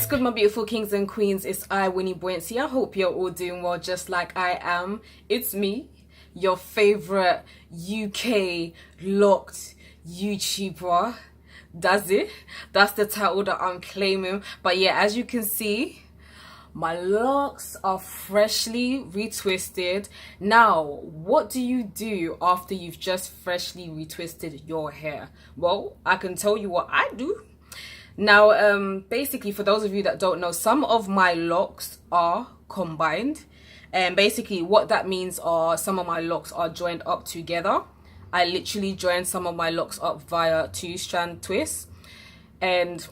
What's good, my beautiful kings and queens? It's I, Winnie Buoyancy. I hope you're all doing well, just like I am. It's me, your favorite UK locked YouTuber. That's it. That's the title that I'm claiming. But yeah, as you can see, my locks are freshly retwisted. Now, what do you do after you've just freshly retwisted your hair? Well, I can tell you what I do. Now, basically, for those of you that don't know, some of my locks are combined. And basically what that means are some of my locks are joined up together. I literally joined some of my locks up via 2-strand twists. And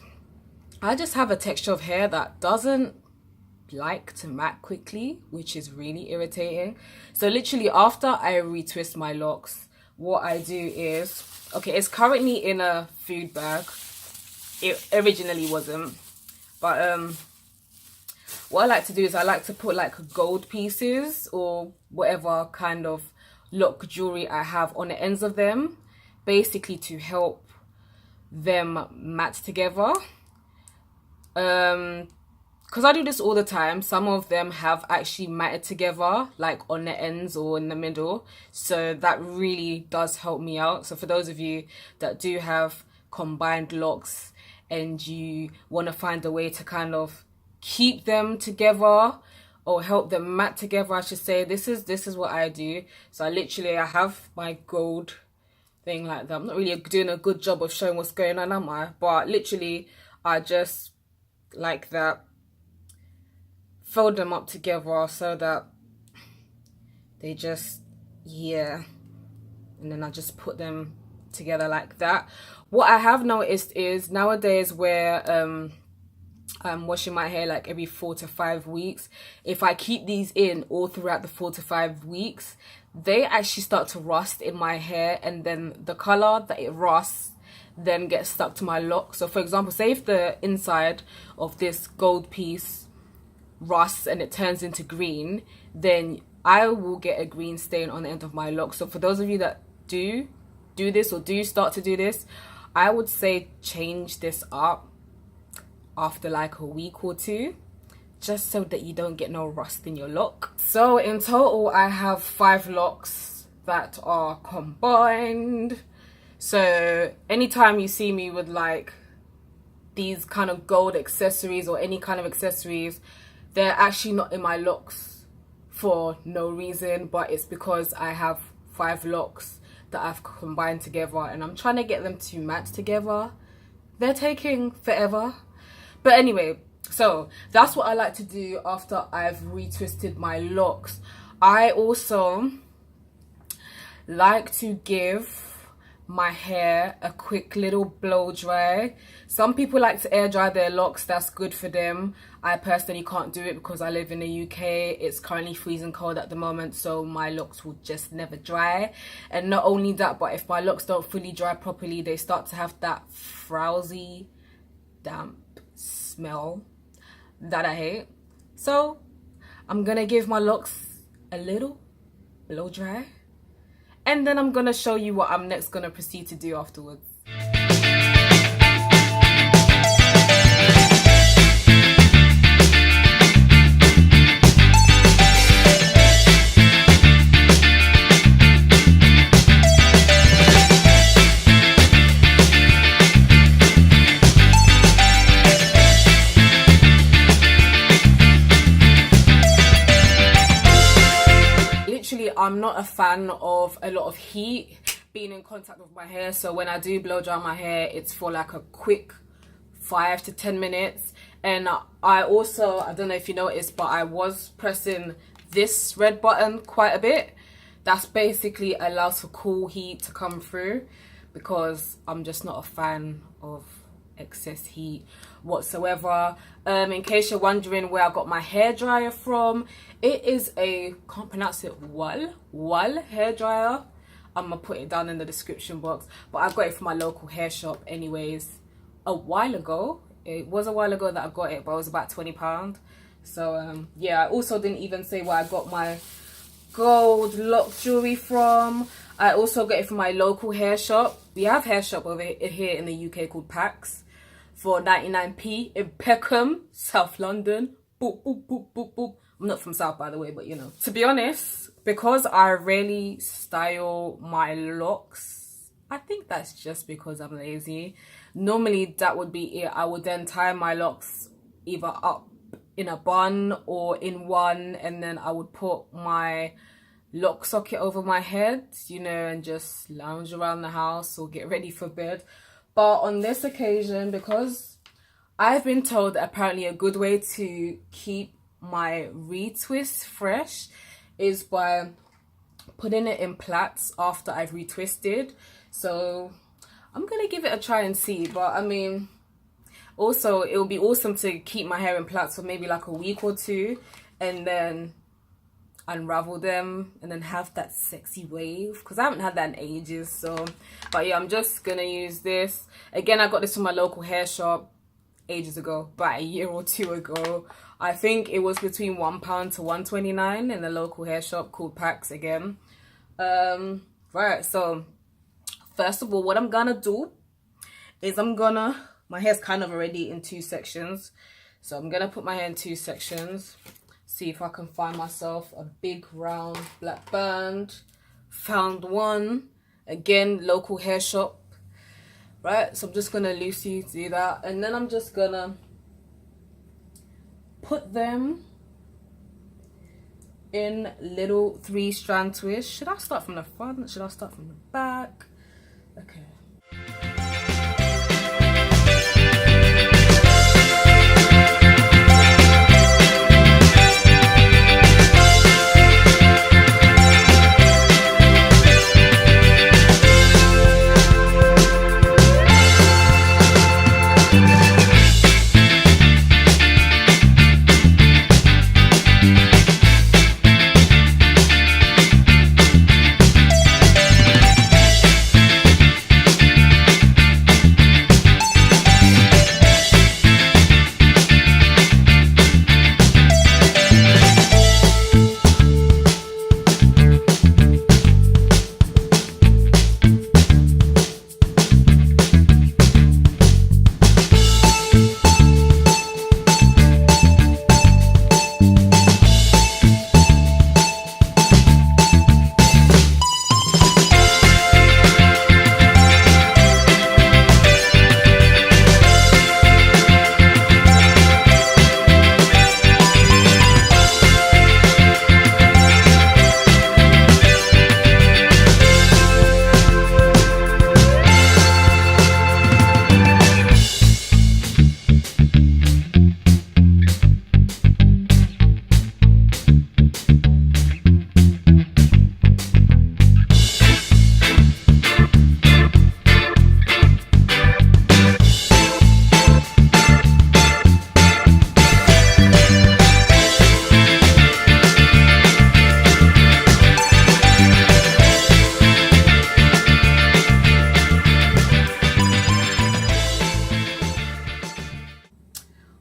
I just have a texture of hair that doesn't like to mat quickly, which is really irritating. So literally after I retwist my locks, what I do is, okay, it's currently in a food bag. It originally wasn't, but what I like to do is I like to put like gold pieces or whatever kind of lock jewelry I have on the ends of them, basically to help them mat together. Because I do this all the time, some of them have actually matted together, like on the ends or in the middle, so that really does help me out. So for those of you that do have combined locks and you want to find a way to kind of keep them together or help them mat together, I should say, this is what I do. So I have my gold thing like that. I'm not really doing a good job of showing what's going on, am I? But literally I just like that fold them up together so that they just, yeah, and then I just put them together like that. What I have noticed is nowadays where I'm washing my hair like every 4 to 5 weeks, if I keep these in all throughout the 4 to 5 weeks, they actually start to rust in my hair, and then the color that it rusts then gets stuck to my lock. So for example, say if the inside of this gold piece rusts and it turns into green, then I will get a green stain on the end of my lock. So for those of you that do this or do start to do this, I would say change this up after like a week or two, just so that you don't get no rust in your lock. So in total I have 5 locks that are combined. So anytime you see me with like these kind of gold accessories or any kind of accessories, they're actually not in my locks for no reason, but it's because I have 5 locks that I've combined together and I'm trying to get them to match together. They're taking forever. But anyway, so that's what I like to do after I've retwisted my locks. I also like to give my hair a quick little blow dry. Some people like to air dry their locks, that's good for them. I personally can't do it because I live in the UK. It's currently freezing cold at the moment, so my locks will just never dry. And not only that, but if my locks don't fully dry properly, they start to have that frowsy, damp smell that I hate. So I'm gonna give my locks a little blow dry, and then I'm gonna show you what I'm next gonna proceed to do afterwards. I'm not a fan of a lot of heat being in contact with my hair, so when I do blow dry my hair, it's for like a quick 5 to 10 minutes. And I don't know if you noticed, but I was pressing this red button quite a bit. That's basically allows for cool heat to come through, because I'm just not a fan of excess heat whatsoever. In case you're wondering where I got my hairdryer from, it is a, can't pronounce it, Wahl Hairdryer. I'm gonna put it down in the description box, but I got it from my local hair shop anyways a while ago. It was a while ago that I got it, but it was about £20. So yeah, I also didn't even say where I got my gold lock jewelry from. I also got it from my local hair shop. We have hair shop over here in the UK called Paks. for 99p in Peckham, South London. Boop, boop, boop, boop, boop. I'm not from South, by the way, but you know. To be honest, because I rarely style my locks, I think that's just because I'm lazy. Normally, that would be it. I would then tie my locks either up in a bun or in one, and then I would put my lock socket over my head, you know, and just lounge around the house or get ready for bed. But on this occasion, because I've been told that apparently a good way to keep my retwist fresh is by putting it in plaits after I've retwisted. So I'm gonna give it a try and see. But I mean, also it would be awesome to keep my hair in plaits for maybe like a week or two, and then unravel them and then have that sexy wave, because I haven't had that in ages. So but yeah, I'm just gonna use this again. I got this from my local hair shop ages ago, about a year or two ago. I think it was between £1 to £1.29 in the local hair shop called Paks again. Right, so first of all, what I'm gonna do is my hair's kind of already in two sections, so I'm gonna put my hair in two sections, see if I can find myself a big round black band. Found one, again, local hair shop. Right, so I'm just gonna loosely do that, and then I'm just gonna put them in little 3-strand twists. Should I start from the front? Should I start from the back? Okay.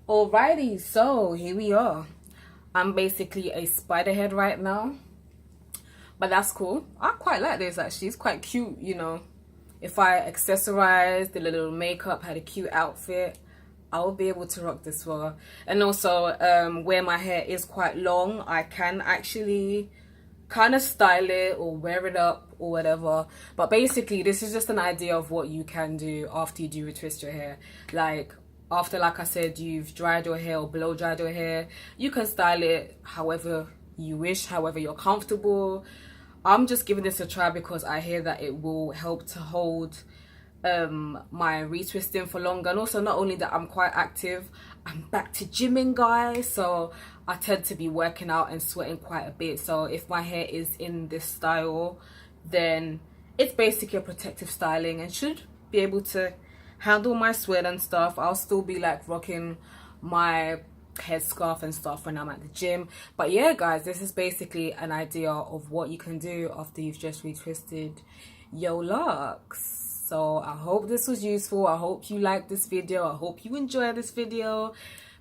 Alrighty, so here we are. I'm basically a spider head right now, but that's cool. I quite like this actually. It's quite cute, you know. If I accessorized, did a little makeup, had a cute outfit, I will be able to rock this well. And also, where my hair is quite long, I can actually kind of style it or wear it up or whatever. But basically, this is just an idea of what you can do after you do retwist your hair. Like after, like I said, you've dried your hair or blow dried your hair, you can style it however you wish, however you're comfortable. I'm just giving this a try because I hear that it will help to hold my retwisting for longer. And also, not only that, I'm quite active, I'm back to gymming, guys, so I tend to be working out and sweating quite a bit. So if my hair is in this style, then it's basically a protective styling and should be able to handle my sweat and stuff. I'll still be like rocking my headscarf and stuff when I'm at the gym. But yeah, guys, this is basically an idea of what you can do after you've just retwisted your locks. So I hope this was useful. I hope you liked this video. I hope you enjoyed this video.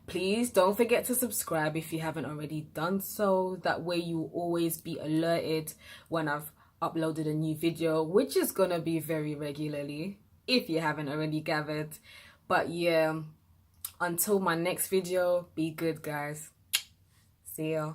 Please don't forget to subscribe if you haven't already done so. That way you will always be alerted when I've uploaded a new video, which is gonna be very regularly, if you haven't already gathered. But yeah, until my next video, be good, guys. See ya.